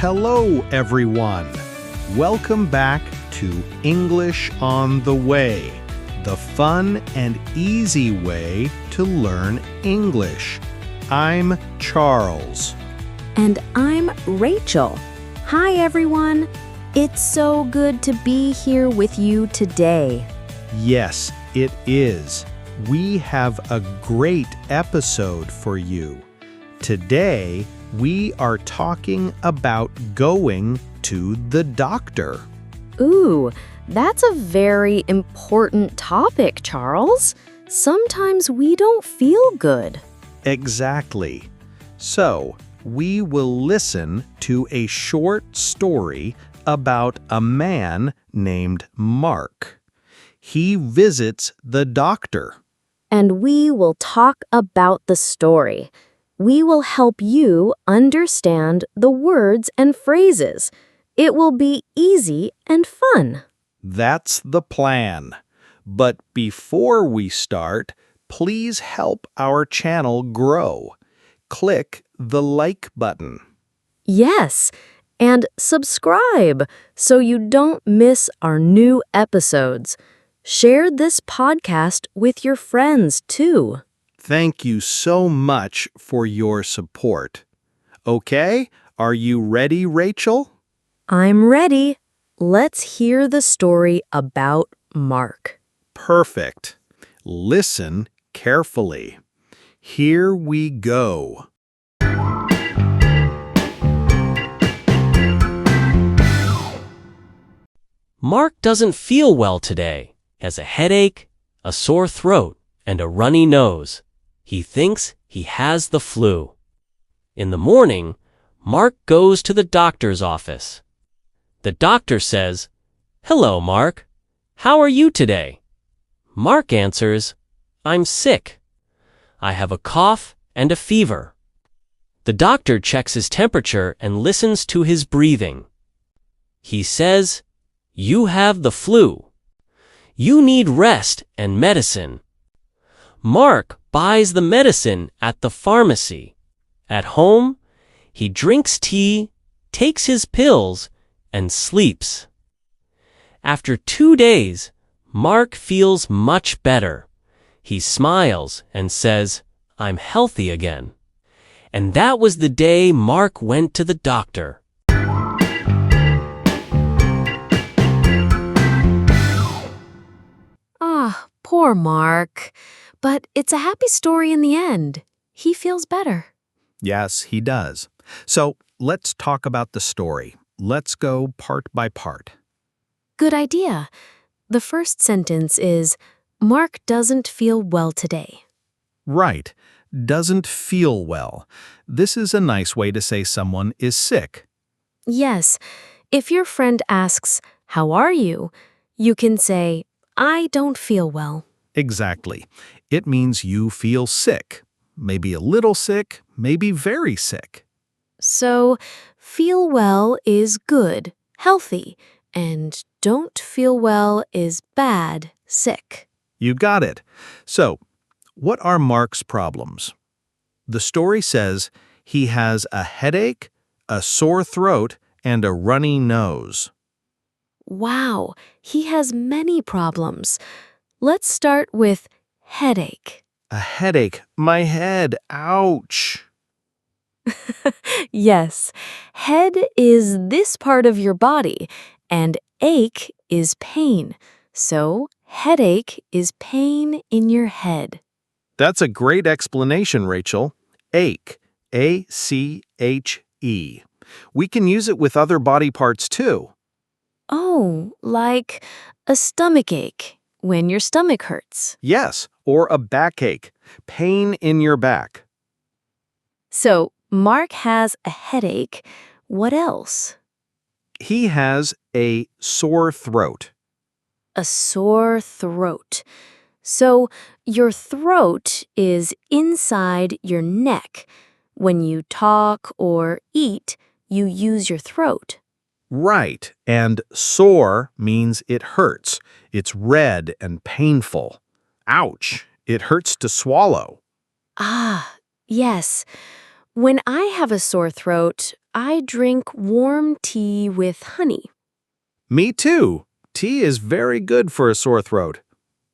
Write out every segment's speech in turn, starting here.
Hello, everyone. Welcome back to English on the Way, the fun and easy way to learn English. I'm Charles. And I'm Rachel. Hi, everyone. It's so good to be here with you today. Yes, it is. We have a great episode for you. Today, we are talking about going to the doctor. Ooh, that's a very important topic, Charles. Sometimes we don't feel good. Exactly. So, we will listen to a short story about a man named Mark. He visits the doctor. And we will talk about the story. We will help you understand the words and phrases. It will be easy and fun. That's the plan. But before we start, please help our channel grow. Click the like button. Yes, and subscribe so you don't miss our new episodes. Share this podcast with your friends, too. Thank you so much for your support. Okay, are you ready, Rachel? I'm ready. Let's hear the story about Mark. Perfect. Listen carefully. Here we go. Mark doesn't feel well today. He has a headache, a sore throat, and a runny nose. He thinks he has the flu. In the morning, Mark goes to the doctor's office. The doctor says, "Hello, Mark. How are you today?" Mark answers, "I'm sick. I have a cough and a fever." The doctor checks his temperature and listens to his breathing. He says, "You have the flu. You need rest and medicine." Mark buys the medicine at the pharmacy. At home, he drinks tea, takes his pills, and sleeps. After 2 days, Mark feels much better. He smiles and says, "I'm healthy again." And that was the day Mark went to the doctor. Ah, poor Mark. But it's a happy story in the end. He feels better. Yes, he does. So let's talk about the story. Let's go part by part. Good idea. The first sentence is, Mark doesn't feel well today. Right. Doesn't feel well. This is a nice way to say someone is sick. Yes, if your friend asks, "How are you?" you can say, "I don't feel well." Exactly. It means you feel sick. Maybe a little sick, maybe very sick. So, feel well is good, healthy, and don't feel well is bad, sick. You got it. So, what are Mark's problems? The story says he has a headache, a sore throat, and a runny nose. Wow, he has many problems. Let's start with headache. A headache. My head. Ouch. Yes, head is this part of your body, and ache is pain. So, headache is pain in your head. That's a great explanation, Rachel. Ache. A-C-H-E. We can use it with other body parts too. Oh, like a stomach ache when your stomach hurts. Yes, or a backache. Pain in your back. So, Mark has a headache. What else? He has a sore throat. A sore throat. So, your throat is inside your neck. When you talk or eat, you use your throat. Right, and sore means it hurts. It's red and painful. Ouch, it hurts to swallow. Ah, yes. When I have a sore throat, I drink warm tea with honey. Me too. Tea is very good for a sore throat.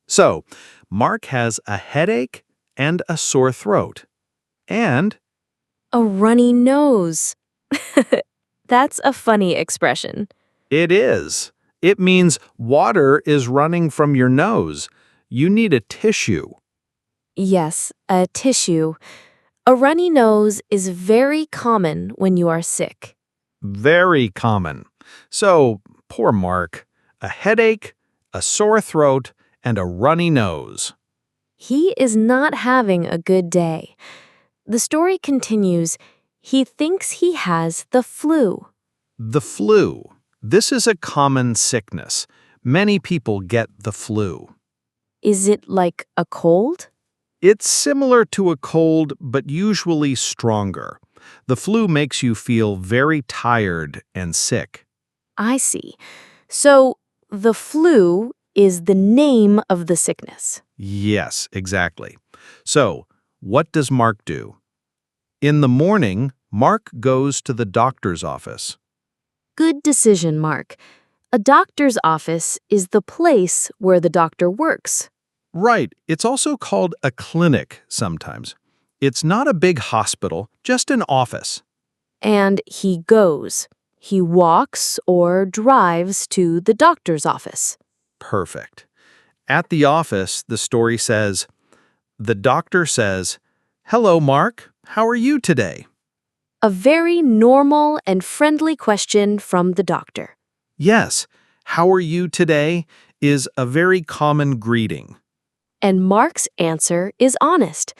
So, Mark has a headache and a sore throat. And A runny nose. That's a funny expression. it is. It means water is running from your nose. You need a tissue. Yes, a tissue. A runny nose is very common when you are sick. Very common. So, poor Mark. A headache, a sore throat, and a runny nose. He is not having a good day. The story continues. He thinks he has the flu. The flu. This is a common sickness. Many people get the flu. Is it like a cold? It's similar to a cold, but usually stronger. The flu makes you feel very tired and sick. I see. So, the flu is the name of the sickness. Yes, exactly. So, what does Mark do? In the morning, Mark goes to the doctor's office. Good decision, Mark. A doctor's office is the place where the doctor works. Right, it's also called a clinic sometimes. It's not a big hospital, just an office. And he goes. He walks or drives to the doctor's office. Perfect. At the office, the story says, the doctor says, "Hello, Mark. How are you today?" A very normal and friendly question from the doctor. Yes, "How are you today?" is a very common greeting. And Mark's answer is honest.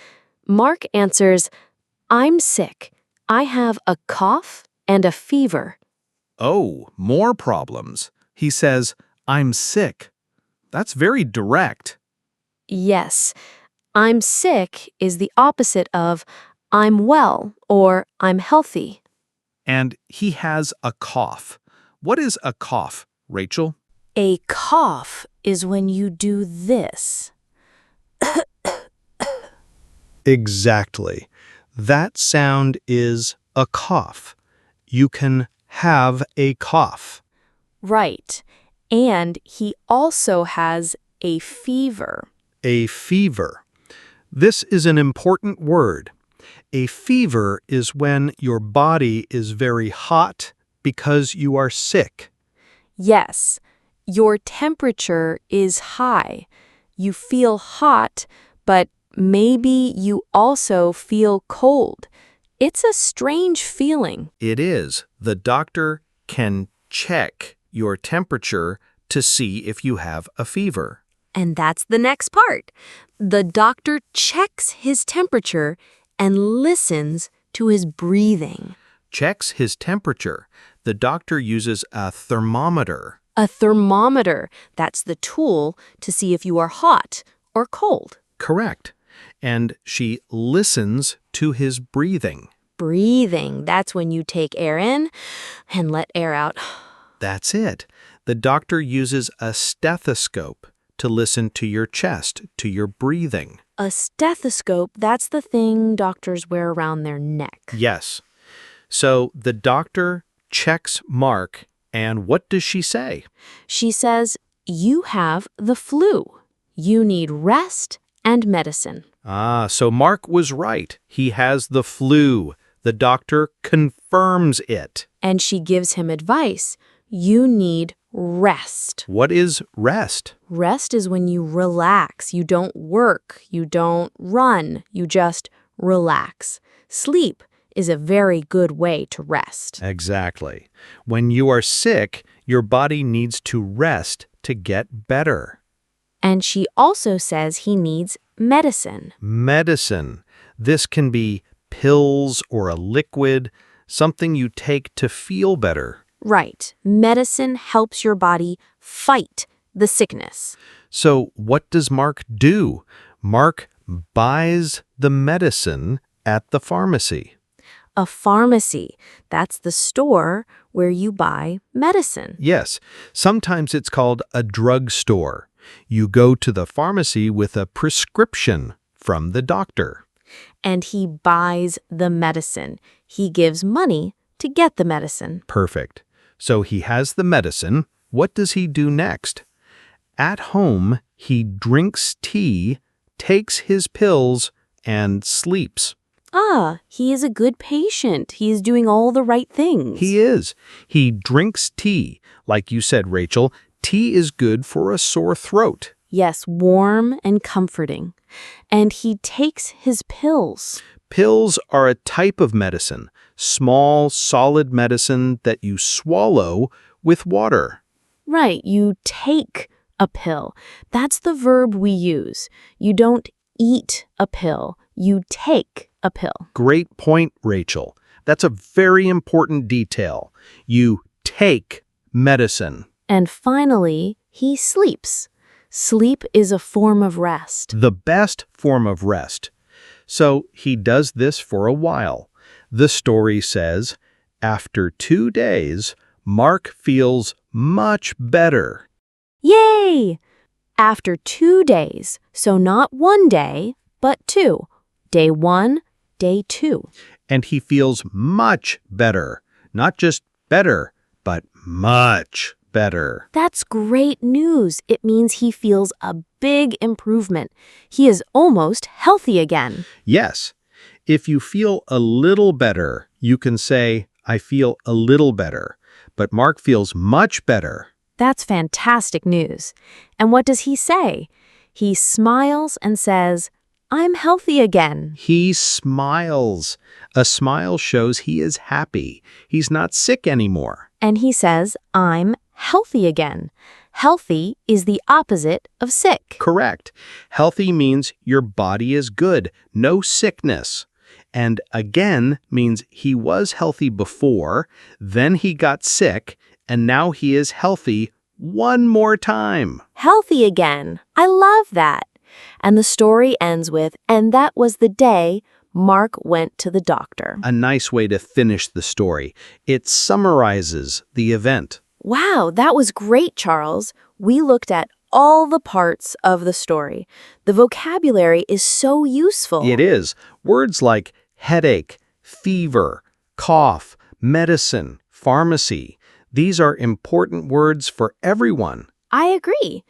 Mark answers, I'm sick. I have a cough and a fever. Oh, more problems. He says, "I'm sick." That's very direct. Yes, I'm sick is the opposite of I'm well or I'm healthy. And he has a cough. What is a cough, Rachel? A cough is when you do this. Exactly. That sound is a cough. You can have a cough. Right. And he also has a fever. A fever. This is an important word. A fever is when your body is very hot because you are sick. Yes, your temperature is high. You feel hot, but maybe you also feel cold. It's a strange feeling. It is. The doctor can check your temperature to see if you have a fever. And that's the next part. The doctor checks his temperature and listens to his breathing. Checks his temperature. The doctor uses a thermometer. A thermometer, that's the tool to see if you are hot or cold. Correct. And she listens to his breathing. Breathing, that's when you take air in and let air out. That's it. The doctor uses a stethoscope to listen to your chest, to your breathing. A stethoscope, that's the thing doctors wear around their neck. Yes. So the doctor checks Mark, and what does she say? She says, you have the flu. You need rest and medicine. So Mark was right. He has the flu. The doctor confirms it. And she gives him advice. You need rest. What is rest? Rest is when you relax. You don't work. You don't run. You just relax. Sleep is a very good way to rest. Exactly. When you are sick, your body needs to rest to get better. And she also says he needs medicine. Medicine. This can be pills or a liquid, something you take to feel better. Right. Medicine helps your body fight the sickness. So what does Mark do? Mark buys the medicine at the pharmacy. A pharmacy, that's the store where you buy medicine. Yes, sometimes it's called a drugstore. You go to the pharmacy with a prescription from the doctor. And he buys the medicine. He gives money to get the medicine. Perfect. So he has the medicine. What does he do next? At home, he drinks tea, takes his pills, and sleeps. Ah, he is a good patient. He is doing all the right things. He is. He drinks tea. Like you said, Rachel, tea is good for a sore throat. Yes, warm and comforting. And he takes his pills. Pills are a type of medicine, small, solid medicine that you swallow with water. Right, you take a pill. That's the verb we use. You don't eat a pill. You take a pill. Great point, Rachel. That's a very important detail. You take medicine. And finally, he sleeps. Sleep is a form of rest. The best form of rest. So he does this for a while. The story says, after 2 days, Mark feels much better. Yay! After 2 days, so not 1 day, but 2. Day 1, day 2. And he feels much better. Not just better, but much better. That's great news. It means he feels a big improvement. He is almost healthy again. Yes. If you feel a little better, you can say, I feel a little better. But Mark feels much better. That's fantastic news. And what does he say? He smiles and says, I'm healthy again. He smiles. A smile shows he is happy. He's not sick anymore. And he says, I'm healthy again. Healthy is the opposite of sick. Correct. Healthy means your body is good, no sickness. And again means he was healthy before, then he got sick, and now he is healthy one more time. Healthy again. I love that. And the story ends with, and that was the day Mark went to the doctor. A nice way to finish the story. It summarizes the event. Wow, that was great, Charles. We looked at all the parts of the story. The vocabulary is so useful. It is. Words like headache, fever, cough, medicine, pharmacy. These are important words for everyone. I agree.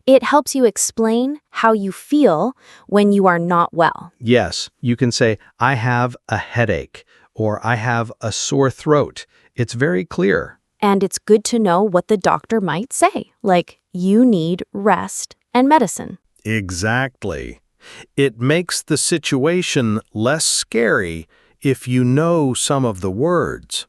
It helps you explain how you feel when you are not well. Yes, you can say, I have a headache, or I have a sore throat. It's very clear. And it's good to know what the doctor might say, like, you need rest and medicine. Exactly. It makes the situation less scary if you know some of the words.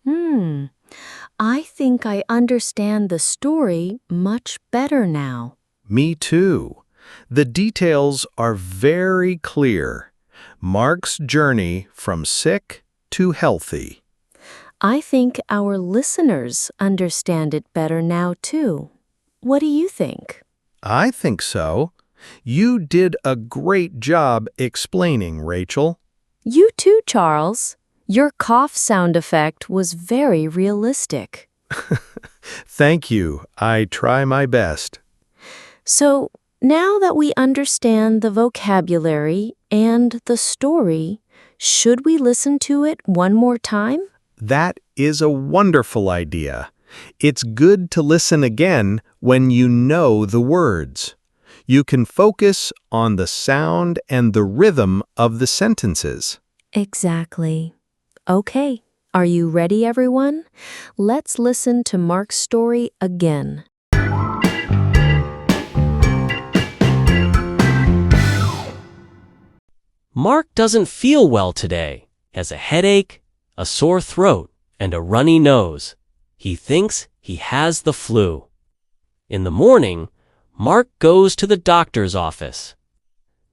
I think I understand the story much better now. Me too. The details are very clear. Mark's journey from sick to healthy. I think our listeners understand it better now, too. What do you think? I think so. You did a great job explaining, Rachel. You too, Charles. Your cough sound effect was very realistic. Thank you. I try my best. So, now that we understand the vocabulary and the story, should we listen to it one more time? That is a wonderful idea. It's good to listen again when you know the words. You can focus on the sound and the rhythm of the sentences. Exactly. Okay, are you ready, everyone? Let's listen to Mark's story again. Mark doesn't feel well today. Has a headache, a sore throat, and a runny nose. He thinks he has the flu. In the morning, Mark goes to the doctor's office.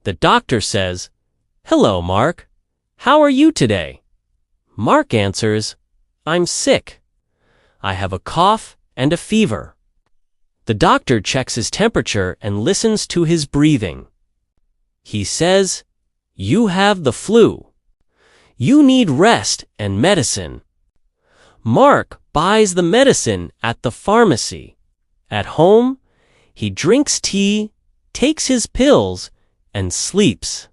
The doctor says, "Hello, Mark. How are you today?" Mark answers, "I'm sick. I have a cough and a fever." The doctor checks his temperature and listens to his breathing. He says, "You have the flu. You need rest and medicine." Mark buys the medicine at the pharmacy. At home, he drinks tea, takes his pills, and sleeps.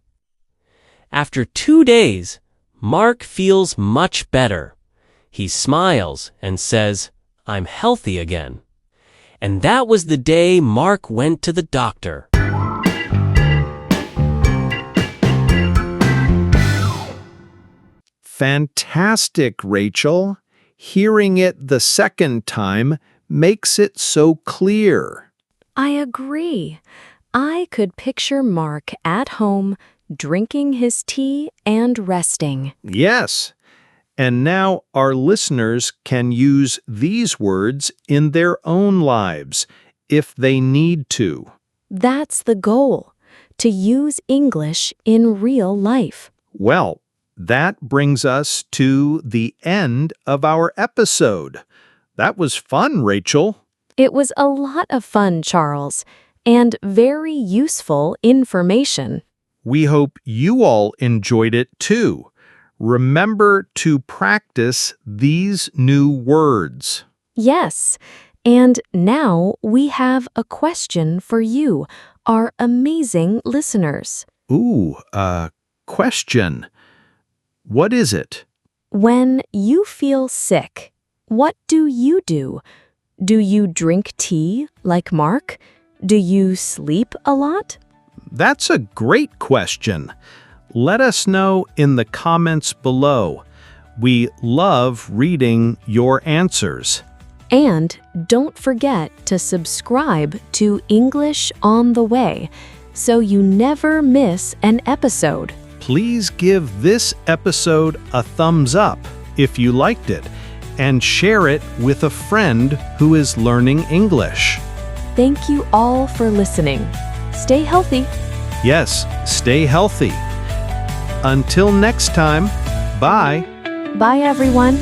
After 2 days, Mark feels much better. He smiles and says, "I'm healthy again." And that was the day Mark went to the doctor. Fantastic, Rachel. Hearing it the second time makes it so clear. I agree. I could picture Mark at home, drinking his tea and resting. Yes. And now our listeners can use these words in their own lives if they need to. That's the goal, to use English in real life. Well, that brings us to the end of our episode. That was fun, Rachel. It was a lot of fun, Charles, and very useful information. We hope you all enjoyed it too. Remember to practice these new words. Yes, and now we have a question for you, our amazing listeners. Ooh, question. What is it? When you feel sick, what do you do? Do you drink tea like Mark? Do you sleep a lot? That's a great question. Let us know in the comments below. We love reading your answers. And don't forget to subscribe to English on the Way so you never miss an episode. Please give this episode a thumbs up if you liked it, and share it with a friend who is learning English. Thank you all for listening. Stay healthy. Yes, stay healthy. Until next time, bye. Bye, everyone.